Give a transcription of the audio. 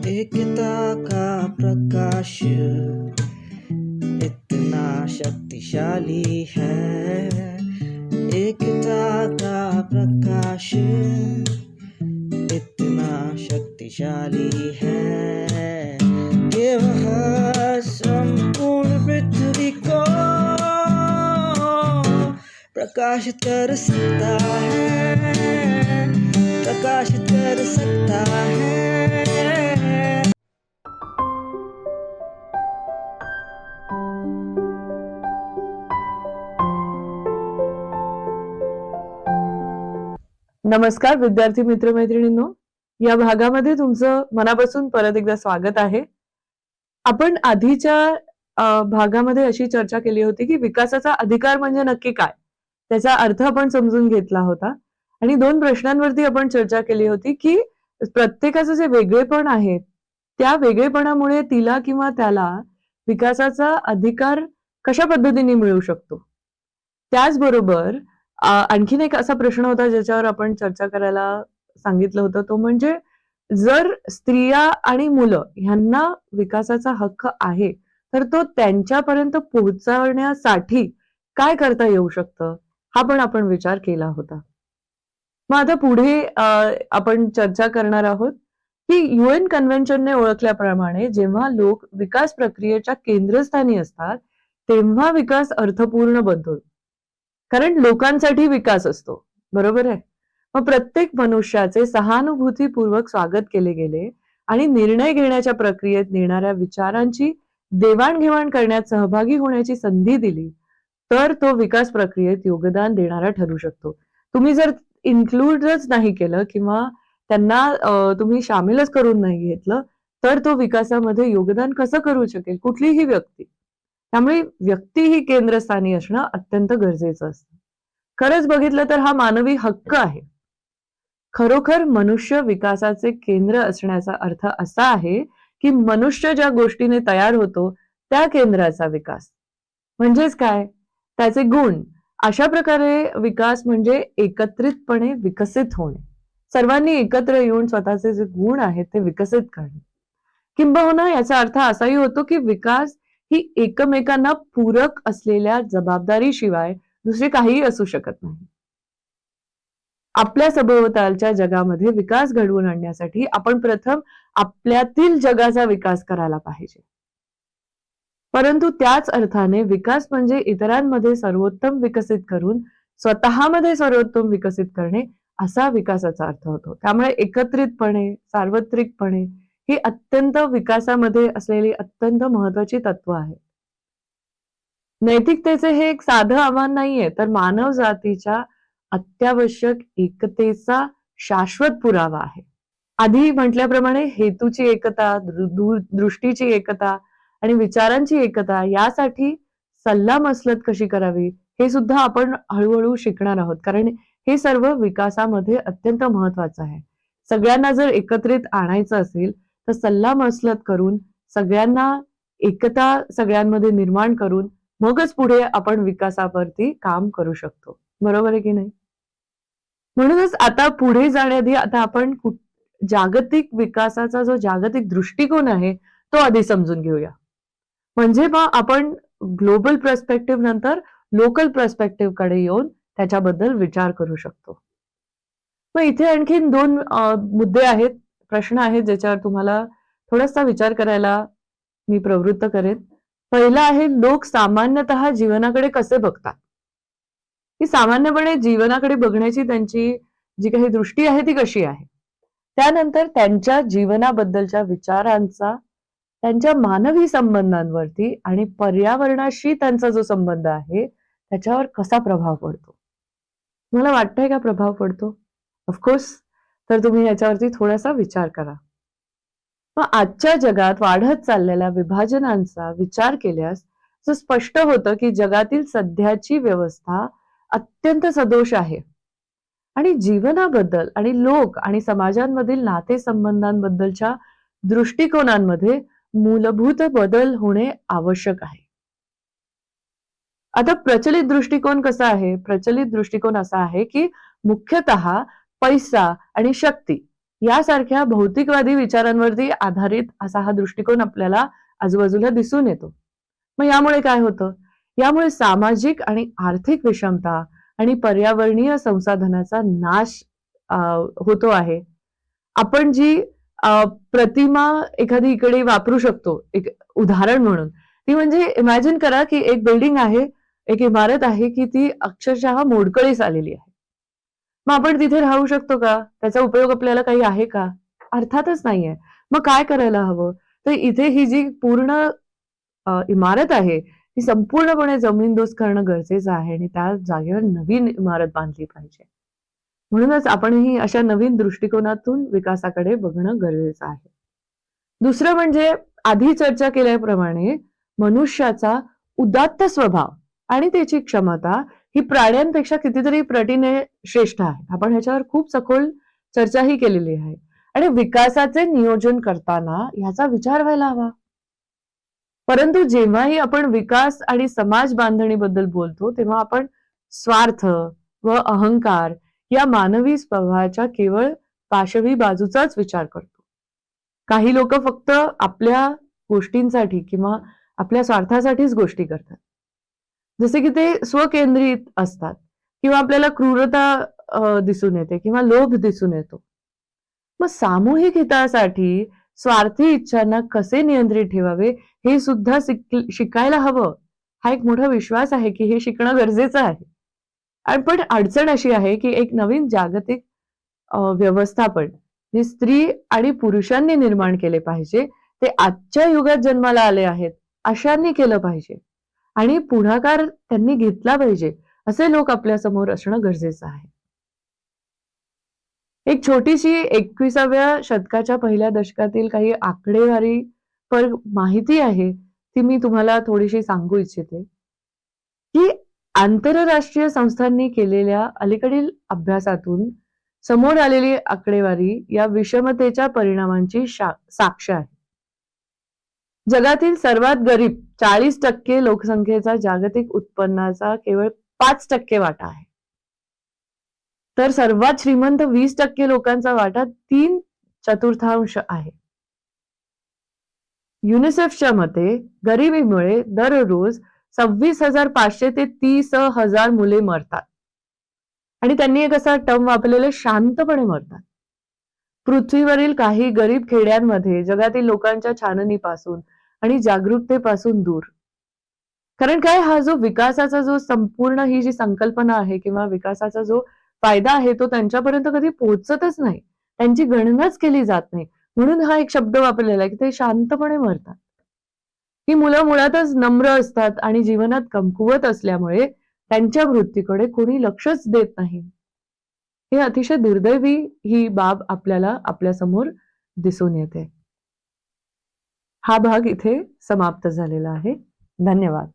एकता का प्रकाश इतना शक्तिशाली है, एकता का प्रकाश इतना शक्तिशाली है कि वह संपूर्ण पृथ्वी को प्रकाशित कर सकता है, प्रकाशित कर सकता है। नमस्कार विद्यार्थी मित्र मैत्रिणींनो, या भागामध्ये तुमचं मनापासून परत एकदा स्वागत आहे. आपण आधीच्या भागामध्ये अशी चर्चा केली होती की विकासाचा अधिकार म्हणजे नक्की काय, त्याचा अर्थ आपण समजून घेतला होता आणि 2 प्रश्नांवरती आपण चर्चा केली होती की प्रत्येकाचं जे वेगळेपण आहे त्या वेगळेपणामुळे तिला किंवा त्याला विकासाचा अधिकार कशा पद्धतीने मिळू शकतो. त्याचबरोबर आणखीन एक असा प्रश्न होता ज्याच्यावर आपण चर्चा करायला सांगितलं होतं, तो म्हणजे जर स्त्रिया आणि मुलं ह्यांना विकासाचा हक्क आहे तर तो त्यांच्यापर्यंत पोहोचवण्यासाठी काय करता येऊ शकतं, हा पण आपण विचार केला होता. मग आता पुढे आपण चर्चा करणार आहोत की UN कन्व्हेन्शनने ओळखल्याप्रमाणे जेव्हा लोक विकास प्रक्रियेच्या केंद्रस्थानी असतात तेव्हा विकास अर्थपूर्ण बनतो, कारण लोकांसाठी विकास असतो. बरोबर आहे. मग प्रत्येक मनुष्याचे सहानुभूतीपूर्वक स्वागत केले गेले आणि निर्णय घेण्याच्या प्रक्रियेत नेणाऱ्या विचारांची देवाणघेवाण करण्यात सहभागी होण्याची संधी दिली तर तो विकास प्रक्रियेत योगदान देणारा ठरू शकतो. तुम्ही जर इन्क्लूडच नाही केलं किंवा त्यांना तुम्ही शामिलच करून नाही घेतलं तर तो विकासामध्ये योगदान कसं करू शकेल कुठलीही व्यक्ती. त्यामुळे व्यक्ती ही केंद्रस्थानी असणं अत्यंत गरजेचं असतं. खरंच बघितलं तर हा मानवी हक्क आहे. खरोखर मनुष्य विकासाचे केंद्र असण्याचा अर्थ असा आहे की मनुष्य ज्या गोष्टीने तयार होतो त्या केंद्राचा विकास. म्हणजेच काय, त्याचे गुण. अशा प्रकारे विकास म्हणजे एकत्रितपणे विकसित होणे, सर्वांनी एकत्र येऊन स्वतःचे जे गुण आहेत ते विकसित करणे. किंबहुना याचा अर्थ असाही होतो की विकास ही एकमेकांना पूरक असलेल्या जबाबदारीशिवाय दुसरे काहीही असू शकत नाही. आपल्या सभोवतालच्या जगामध्ये विकास घडवून आणण्यासाठी आपण प्रथम आपल्यातील जगाचा विकास करायला पाहिजे. परंतु त्याच अर्थाने विकास म्हणजे इतरांमध्ये सर्वोत्तम विकसित करून स्वतःमध्ये सर्वोत्तम विकसित करणे असा विकासाचा अर्थ होतो. त्यामुळे एकत्रितपणे, सार्वत्रिकपणे ही अत्यंत विकासामध्ये असलेली अत्यंत महत्वाची तत्व आहेत. नैतिकतेचे हे एक साधं आव्हान नाहीये, तर मानव जातीच्या अत्यावश्यक एकतेचा शाश्वत पुरावा आहे. आधी म्हटल्याप्रमाणे हेतूची एकता, दृष्टीची एकता आणि विचारांची एकता यासाठी सल्लामसलत कशी करावी हे सुद्धा आपण हळूहळू शिकणार आहोत, कारण हे सर्व विकासामध्ये अत्यंत महत्वाचं आहे. सगळ्यांना जर एकत्रित आणायचं असेल तर सल्लामसलत करून सगळ्यांना एकता सगळ्यांमध्ये निर्माण करून मगच पुढे आपण विकासावरती काम करू शकतो. बरोबर आहे की नाही. म्हणूनच आता पुढे जाण्याआधी आता आपण जागतिक विकासाचा जो जागतिक दृष्टिकोन आहे तो आधी समजून घेऊया. म्हणजे मग आपण ग्लोबल पर्स्पेक्टिव्ह नंतर लोकल पर्स्पेक्टिव्ह कडे येऊन त्याच्याबद्दल विचार करू शकतो. मग इथे आणखीन 2 मुद्दे आहेत, प्रश्न आहेत ज्याच्यावर तुम्हाला थोडासा विचार करायला मी प्रवृत्त करेन. पहिला आहे, लोक सामान्यतः जीवनाकडे कसे बघतात. ही सामान्यपणे जीवनाकडे बघण्याची त्यांची जी काही दृष्टी आहे ती कशी आहे. त्यानंतर त्यांच्या जीवनाबद्दलच्या विचारांचा त्यांच्या मानवी संबंधांवरती आणि पर्यावरणाशी त्यांचा जो संबंध आहे त्याच्यावर कसा प्रभाव पडतो. मला वाटतंय का प्रभाव पडतो? ऑफकोर्स. तर तुम्ही याच्यावरती थोडासा विचार करा. मग आजच्या जगात वाढत चाललेल्या विभाजनांचा विचार केल्यास असं स्पष्ट होतं की जगातील सध्याची व्यवस्था अत्यंत सदोष आहे आणि जीवनाबद्दल आणि लोक आणि समाजांमधील नातेसंबंधांबद्दलच्या दृष्टिकोनांमध्ये मूलभूत बदल होणे आवश्यक आहे. आता प्रचलित दृष्टिकोन कसा आहे? प्रचलित दृष्टिकोन असा आहे की मुख्यतः पैसा आणि शक्ती यासारख्या भौतिकवादी विचारांवरती आधारित असा हा दृष्टिकोन आपल्याला आजूबाजूला दिसून येतो. मग यामुळे काय होतं? यामुळे सामाजिक आणि आर्थिक विषमता आणि पर्यावरणीय संसाधनाचा नाश होतो आहे. आपण जी प्रतिमा एखादी इकडे वापरू शकतो, एक उदाहरण म्हणून, ती म्हणजे इमॅजिन करा की एक बिल्डिंग आहे, एक इमारत आहे की ती अक्षरशः मोडकळीस आलेली आहे. मग आपण तिथे राहू शकतो का? त्याचा उपयोग आपल्याला काही आहे का? अर्थातच नाहीये. मग काय करायला हवं? तर इथे ही जी पूर्ण इमारत आहे, ती संपूर्णपणे जमीनदोस्त करणं गरजेचं आहे आणि त्या जागेवर नवीन इमारत बांधली पाहिजे. म्हणूनच आपणही अशा नवीन दृष्टिकोनातून विकासाकडे बघणं गरजेचं आहे. दुसरं म्हणजे आधी चर्चा केल्याप्रमाणे मनुष्याचा उदात्त स्वभाव आणि त्याची क्षमता ही प्राण्यांपेक्षा कितीतरी पटीने श्रेष्ठ आहे. आपण ह्याच्यावर खूप सखोल चर्चाही केलेली आहे. आणि विकासाचे नियोजन करताना ह्याचा विचार व्हायला हवा. परंतु जेव्हाही आपण विकास आणि समाज बांधणीबद्दल बोलतो, तेव्हा आपण स्वार्थ व अहंकार या मानवी स्वभावाच्या केवळ पाशवी बाजूचाच विचार करतो. काही लोक फक्त आपल्या गोष्टींसाठी किंवा आपल्या स्वार्थासाठीच गोष्टी करतात. जसे की ते स्वकेंद्रित असतात किंवा आपल्याला क्रूरता दिसून येते किंवा लोभ दिसून येतो. मग सामूहिक हितासाठी स्वार्थी इच्छांना कसे नियंत्रित ठेवावे हे सुद्धा शिकायला हवं. हा एक मोठा विश्वास आहे की हे शिकणं गरजेचं आहे. आणि पण अडचण अशी आहे की एक नवीन जागतिक व्यवस्थापन जे स्त्री आणि पुरुषांनी निर्माण केले पाहिजे, ते आजच्या युगात जन्माला आले आहेत अशांनी केलं पाहिजे आणि पुढाकार त्यांनी घेतला पाहिजे. असे लोक आपल्या समोर असणं गरजेचं आहे. एक छोटीशी 21व्या शतकाच्या पहिल्या दशकातील काही आकडेवारी पर माहिती आहे, ती मी तुम्हाला थोडीशी सांगू इच्छिते, की आंतरराष्ट्रीय संस्थांनी केलेल्या अलीकडील अभ्यासातून समोर आलेली आकडेवारी या विषमतेच्या परिणामांची साक्ष आहे. जगातील सर्वात गरीब 40% लोकसंख्येचा जागतिक उत्पन्नाचा केवळ 5% वाटा आहे. तर सर्वात श्रीमंत 20% लोकांचा वाटा 3/4 आहे. युनिसेफच्या मते गरिबीमुळे दररोज 26,500 ते 30,000 मुले मरतात. आणि त्यांनी एक असा टर्म वापरलेला, शांतपणे मरतात. पृथ्वीवरील काही गरीब खेड्यांमध्ये जगातील लोकांच्या छाननीपासून आणि जागरूकतेपासून दूर. कारण काय, हा जो विकासाचा जो संपूर्ण ही जी संकल्पना आहे किंवा विकासाचा जो फायदा आहे तो त्यांच्यापर्यंत कधी पोहोचतच नाही. त्यांची गणनाच केली जात नाही. म्हणून हा एक शब्द वापरलेला आहे की ते शांतपणे मरतात. ही मुलं मुळातच नम्र असतात आणि जीवनात कमकुवत असल्यामुळे त्यांच्या मृत्यूकडे कोणी लक्षच देत नाही. हे अतिशय दुर्दैवी ही बाब आपल्याला आपल्या समोर दिसून येते. हा भाग इथे समाप्त झालेला आहे. धन्यवाद.